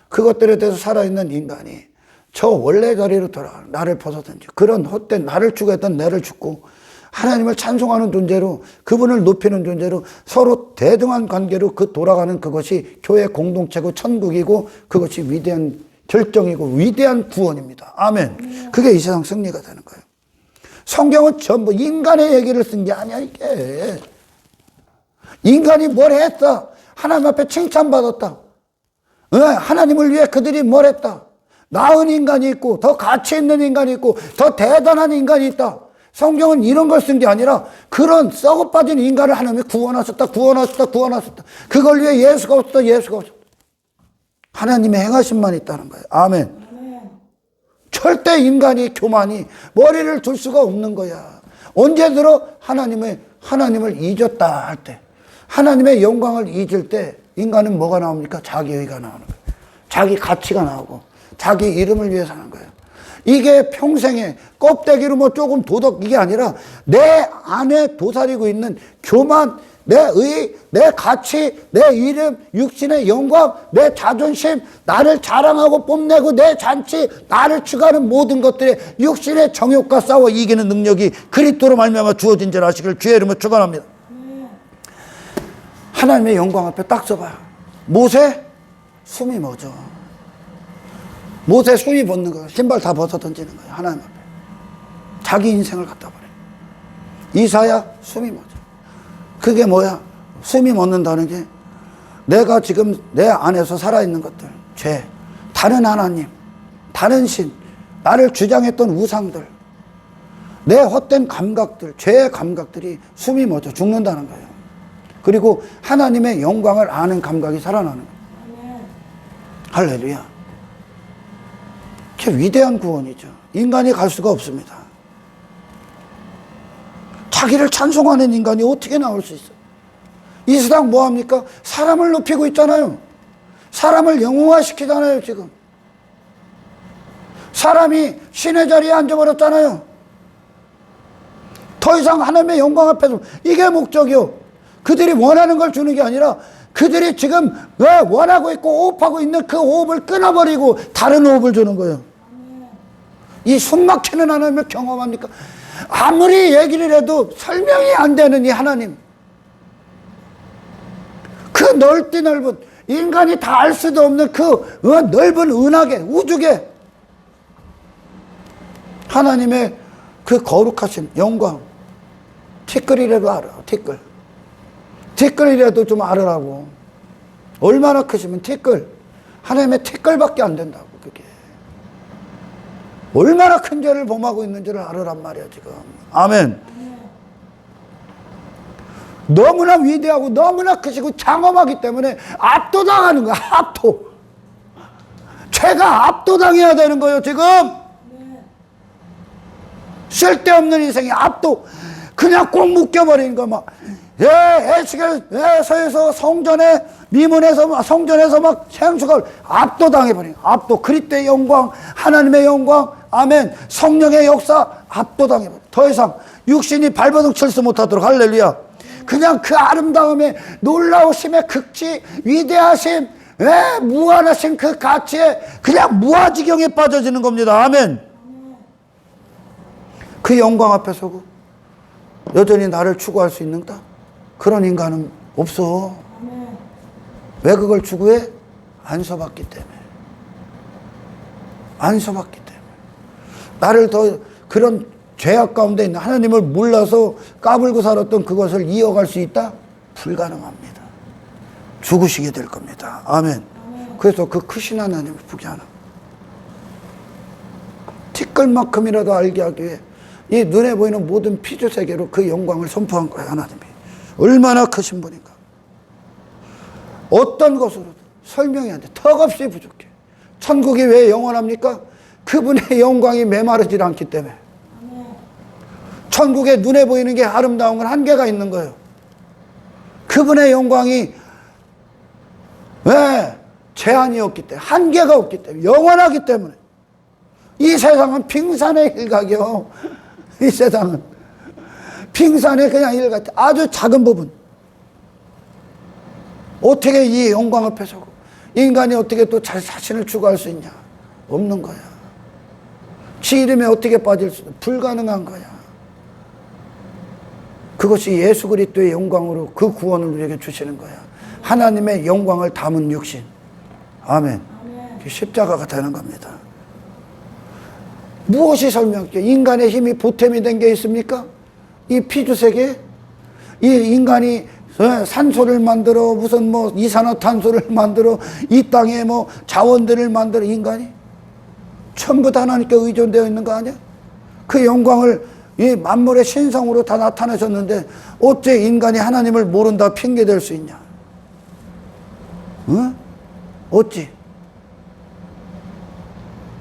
그것들에 대해서 살아있는 인간이 저 원래 자리로 돌아가, 나를 벗어든지 그런 헛된 나를 추구했던 나를 죽고 하나님을 찬송하는 존재로, 그분을 높이는 존재로 서로 대등한 관계로 돌아가는 그것이 교회 공동체고 천국이고 그것이 위대한 결정이고 위대한 구원입니다. 아멘. 그게 이 세상 승리가 되는 거예요. 성경은 전부 인간의 얘기를 쓴 게 아니야, 이게. 인간이 뭘 했다. 하나님 앞에 칭찬받았다. 하나님을 위해 그들이 뭘 했다. 나은 인간이 있고 더 가치 있는 인간이 있고 더 대단한 인간이 있다. 성경은 이런 걸 쓴 게 아니라 그런 썩어빠진 인간을 하나님이 구원하셨다. 그걸 위해 예수가 없었다. 하나님의 행하심만 있다는 거예요. 아멘. 절대 인간이 교만이 머리를 둘 수가 없는 거야. 언제 들어 하나님을 잊었다 할 때, 하나님의 영광을 잊을 때 인간은 뭐가 나옵니까? 자기의가 나오는 거예요. 자기 가치가 나오고 자기 이름을 위해 사는 거예요. 이게 평생에 껍데기로 뭐 조금 도덕 이게 아니라 내 안에 도사리고 있는 교만, 내 의, 내 가치, 내 이름, 육신의 영광, 내 자존심, 나를 자랑하고 뽐내고 내 잔치, 나를 추구하는 모든 것들의 육신의 정욕과 싸워 이기는 능력이 그리스도로 말미암아 주어진 줄 아시기를 주의 이름으로 축원합니다. 하나님의 영광 앞에 딱 서봐요. 모세 숨이 멎어. 모세 숨이 멎는 거예요. 신발 다 벗어 던지는 거예요. 하나님 앞에. 자기 인생을 갖다 버려요. 이사야 숨이 멎어. 그게 뭐야? 숨이 멎는다는 게 내가 지금 내 안에서 살아있는 것들, 죄, 다른 하나님, 다른 신, 나를 주장했던 우상들, 내 헛된 감각들, 죄의 감각들이 숨이 멎어 죽는다는 거예요. 그리고 하나님의 영광을 아는 감각이 살아나는 거예요. 할렐루야. 그 위대한 구원이죠. 인간이 갈 수가 없습니다. 자기를 찬송하는 인간이 어떻게 나올 수 있어요? 이 세상 뭐합니까? 사람을 높이고 있잖아요. 사람을 영웅화시키잖아요. 지금 사람이 신의 자리에 앉아버렸잖아요. 더 이상 하나님의 영광 앞에서 이게 목적이요. 그들이 원하는 걸 주는 게 아니라 그들이 지금 왜 원하고 있고 호흡하고 있는 그 호흡을 끊어버리고 다른 호흡을 주는 거예요. 이 숨막히는 하나님을 경험합니까? 아무리 얘기를 해도 설명이 안 되는 이 하나님, 그 넓디 넓은 인간이 다 알 수도 없는 그 넓은 은하계 우주계 하나님의 그 거룩하신 영광 티끌이라도 알아. 티끌이라도 좀 알으라고. 얼마나 크시면 티끌, 하나님의 티끌밖에 안 된다고. 그게 얼마나 큰 죄를 범하고 있는지를 알으란 말이야 지금. 아멘. 너무나 위대하고 너무나 크시고 장엄하기 때문에 압도당하는 거야. 죄가 압도당해야 되는 거예요 지금. 쓸데없는 인생이 그냥 꼭 묶여버린 거 막. 에스겔서에서 성전에 미문에서 성전에서 막 생수가 압도당해버린 그리스도의 영광, 하나님의 영광, 아멘, 성령의 역사 압도당해버린. 더 이상 육신이 발버둥 칠수 못하도록. 할렐루야. 그냥 그 아름다움에 놀라우심의 극치, 위대하심, 무한하신 그 가치에 그냥 무아지경에 빠져지는 겁니다. 아멘. 그 영광 앞에 서고 여전히 나를 추구할 수 있는가? 그런 인간은 없어. 왜 그걸 추구해? 안 서봤기 때문에. 나를 더 그런 죄악 가운데 있는 하나님을 몰라서 까불고 살았던 그것을 이어갈 수 있다? 불가능합니다. 죽으시게 될 겁니다. 아멘. 그래서 그 크신 하나님을 보게 하는, 티끌만큼이라도 알게 하기 위해 이 눈에 보이는 모든 피조 세계로 그 영광을 선포한 거예요. 하나님이 얼마나 크신 분인가. 어떤 것으로도 설명이 안 돼. 턱없이 부족해. 천국이 왜 영원합니까? 그분의 영광이 메마르질 않기 때문에. 천국에 눈에 보이는 게 아름다운 건 한계가 있는 거예요. 그분의 영광이 왜 제한이 없기 때문에, 한계가 없기 때문에, 영원하기 때문에. 이 세상은 빙산의 일각이요. 이 세상은 빙산의 그냥 일각, 아주 작은 부분. 어떻게 이 영광 앞에 서고 인간이 어떻게 또 자신을 추구할 수 있냐? 없는 거야. 지 이름에 어떻게 빠질 수, 불가능한 거야. 그것이 예수 그리스도의 영광으로 그 구원을 우리에게 주시는 거야. 하나님의 영광을 담은 육신. 아멘. 십자가가 되는 겁니다. 무엇이 설명할게? 인간의 힘이 보탬이 된 게 있습니까? 이 피주세계, 이 인간이 산소를 만들어 무슨 이산화탄소를 만들어 이 땅에 자원들을 만들어 인간이 전부 다 하나님께 의존되어 있는 거 아니야? 그 영광을 이 만물의 신성으로 다 나타내셨는데 어째 인간이 하나님을 모른다 핑계댈 수 있냐? 응? 어찌?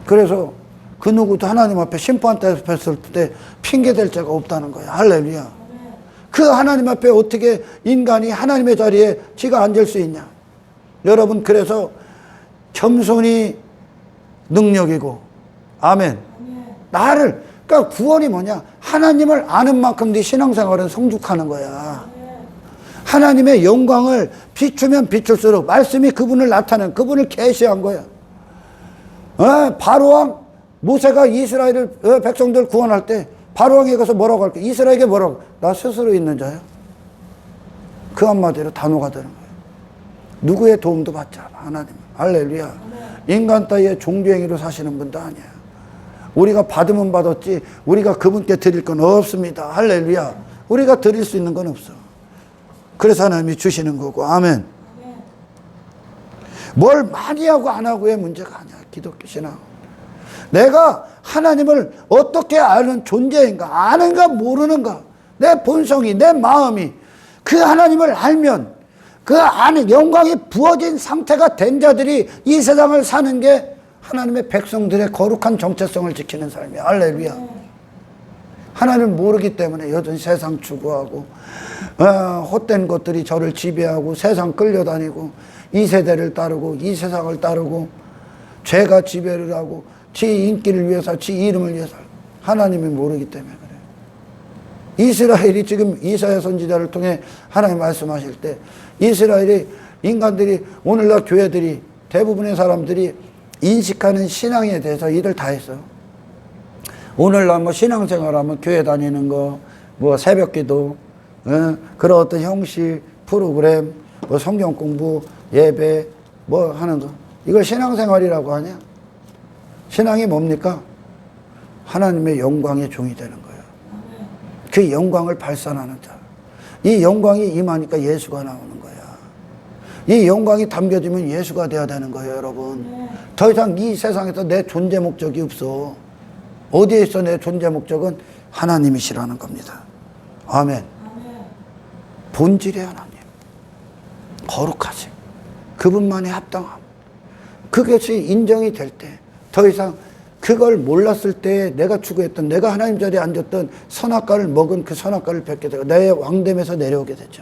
그래서 그 누구도 하나님 앞에 심판 때 뵀을 때 핑계댈 자가 없다는 거야. 할렐루야. 그 하나님 앞에 어떻게 인간이 하나님의 자리에 지가 앉을 수 있냐? 여러분, 그래서 겸손이 능력이고, 아멘. 나를, 그러니까 구원이 뭐냐? 하나님을 아는 만큼 네 신앙생활은 성숙하는 거야. 하나님의 영광을 비추면 비출수록 말씀이 그분을 나타낸, 그분을 계시한 거야. 바로왕 모세가 이스라엘 백성들 구원할 때 바로왕에 가서 뭐라고 할까? 이스라엘에게 뭐라고? 나 스스로 있는 자야. 그 한마디로 단호가 되는 거야. 누구의 도움도 받지 않아. 하나님. 할렐루야. 인간 따위의 종교행위로 사시는 분도 아니야. 우리가 받으면 받았지 우리가 그분께 드릴 건 없습니다. 할렐루야. 우리가 드릴 수 있는 건 없어. 그래서 하나님이 주시는 거고. 아멘. 뭘 많이 하고 안 하고의 문제가 아니야. 기독교 신앙. 내가 하나님을 어떻게 아는 존재인가, 아는가 모르는가, 내 본성이, 내 마음이 그 하나님을 알면 그 아는 영광이 부어진 상태가 된 자들이 이 세상을 사는 게 하나님의 백성들의 거룩한 정체성을 지키는 삶이야. 할렐루야. 하나님을 모르기 때문에 여전히 세상 추구하고 헛된 것들이 저를 지배하고 세상 끌려다니고 이 세대를 따르고 이 세상을 따르고 죄가 지배를 하고 지 인기를 위해서 지 이름을 위해서 하나님을 모르기 때문에 그래요. 이스라엘이 지금 이사야 선지자를 통해 하나님 말씀하실 때 이스라엘이 인간들이 오늘날 교회들이 대부분의 사람들이 인식하는 신앙에 대해서 일을 다 했어요. 오늘날 뭐 신앙생활하면 교회 다니는 거, 뭐 새벽기도, 그런 어떤 형식, 프로그램, 뭐 성경 공부, 예배, 뭐 하는 거. 이걸 신앙생활이라고 하냐? 신앙이 뭡니까? 하나님의 영광의 종이 되는 거예요. 그 영광을 발산하는 자. 이 영광이 임하니까 예수가 나오는 거야. 이 영광이 담겨지면 예수가 돼야 되는 거예요, 여러분. 더 이상 이 세상에서 내 존재 목적이 없어. 어디에 있어 내 존재 목적은? 하나님이시라는 겁니다. 아멘. 본질의 하나님. 거룩하심. 그분만이 합당함. 그것이 인정이 될 때 더 이상 그걸 몰랐을 때 내가 추구했던, 내가 하나님 자리에 앉았던 선악과를 먹은 그 선악과를 뵙게 되고 내 왕됨에서 내려오게 되죠.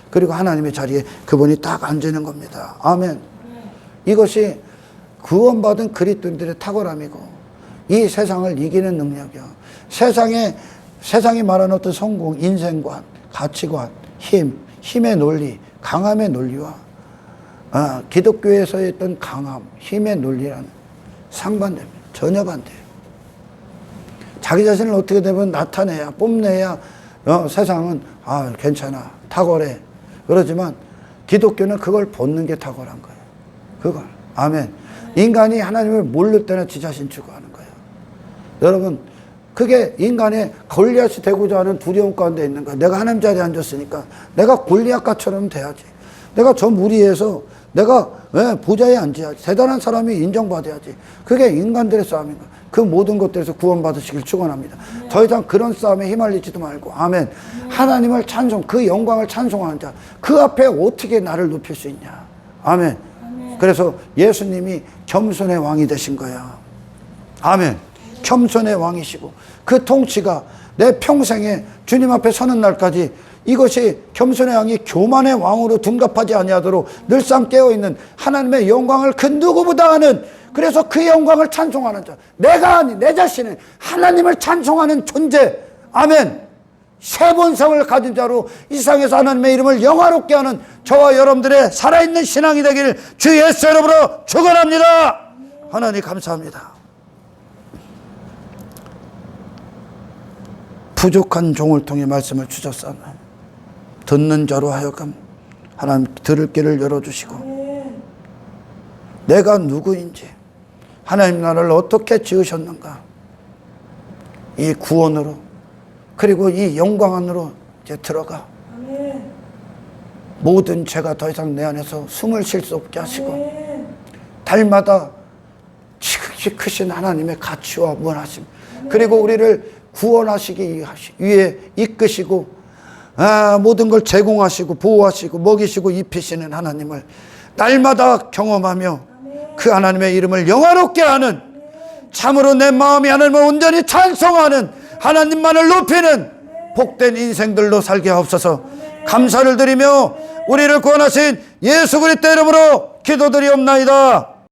그리고 하나님의 자리에 그분이 딱 앉는 겁니다. 아멘. 이것이 구원받은 그리스도인들의 탁월함이고 이 세상을 이기는 능력이요. 세상이 말하는 어떤 성공, 인생관, 가치관, 힘의 논리, 강함의 논리와 기독교에서의 어떤 강함, 힘의 논리라는 상반됩니다. 전혀 반대예요. 자기 자신을 어떻게 되면 나타내야, 뽐내야 세상은 괜찮아, 탁월해. 그러지만 기독교는 그걸 벗는 게 탁월한 거예요. 그걸. 아멘. 인간이 하나님을 모를 때는 지 자신 추구하는 거예요. 여러분, 그게 인간의 골리앗이 되고자 하는 두려움 가운데 있는 거예요. 내가 하나님 자리에 앉았으니까 내가 골리앗과처럼 돼야지. 내가 저 무리에서 내가 보좌에 앉아야지. 대단한 사람이 인정받아야지. 그게 인간들의 싸움인가. 그 모든 것들에서 구원받으시길 축원합니다. 더 이상 그런 싸움에 휘말리지도 말고. 아멘. 하나님을 그 영광을 찬송하는 자. 그 앞에 어떻게 나를 높일 수 있냐. 아멘. 그래서 예수님이 겸손의 왕이 되신 거야. 아멘. 겸손의 왕이시고 그 통치가 내 평생에 주님 앞에 서는 날까지 이것이 겸손의 왕이 교만의 왕으로 둔갑하지 아니하도록 늘상 깨어있는 하나님의 영광을 그 누구보다 아는, 그래서 그 영광을 찬송하는 자, 내가 아닌 내 자신은 하나님을 찬송하는 존재. 아멘. 새 본성을 가진 자로 이 세상에서 하나님의 이름을 영화롭게 하는 저와 여러분들의 살아있는 신앙이 되기를 주 예수 이름으로 축원합니다. 하나님 감사합니다. 부족한 종을 통해 말씀을 주셨사나 듣는 자로 하여금 하나님 들을 길을 열어주시고 내가 누구인지 하나님 나라를 어떻게 지으셨는가 이 구원으로 그리고 이 영광 안으로 이제 들어가 모든 죄가 더 이상 내 안에서 숨을 쉴 수 없게 하시고 달마다 값이 크신 하나님의 가치와 무한하심, 그리고 우리를 구원하시기 위해 이끄시고 모든 걸 제공하시고 보호하시고 먹이시고 입히시는 하나님을 날마다 경험하며 그 하나님의 이름을 영화롭게 하는, 참으로 내 마음이 하나님을 온전히 찬송하는, 하나님만을 높이는 복된 인생들로 살게 하옵소서. 감사를 드리며 우리를 구원하신 예수 그리스도 이름으로 기도드리옵나이다.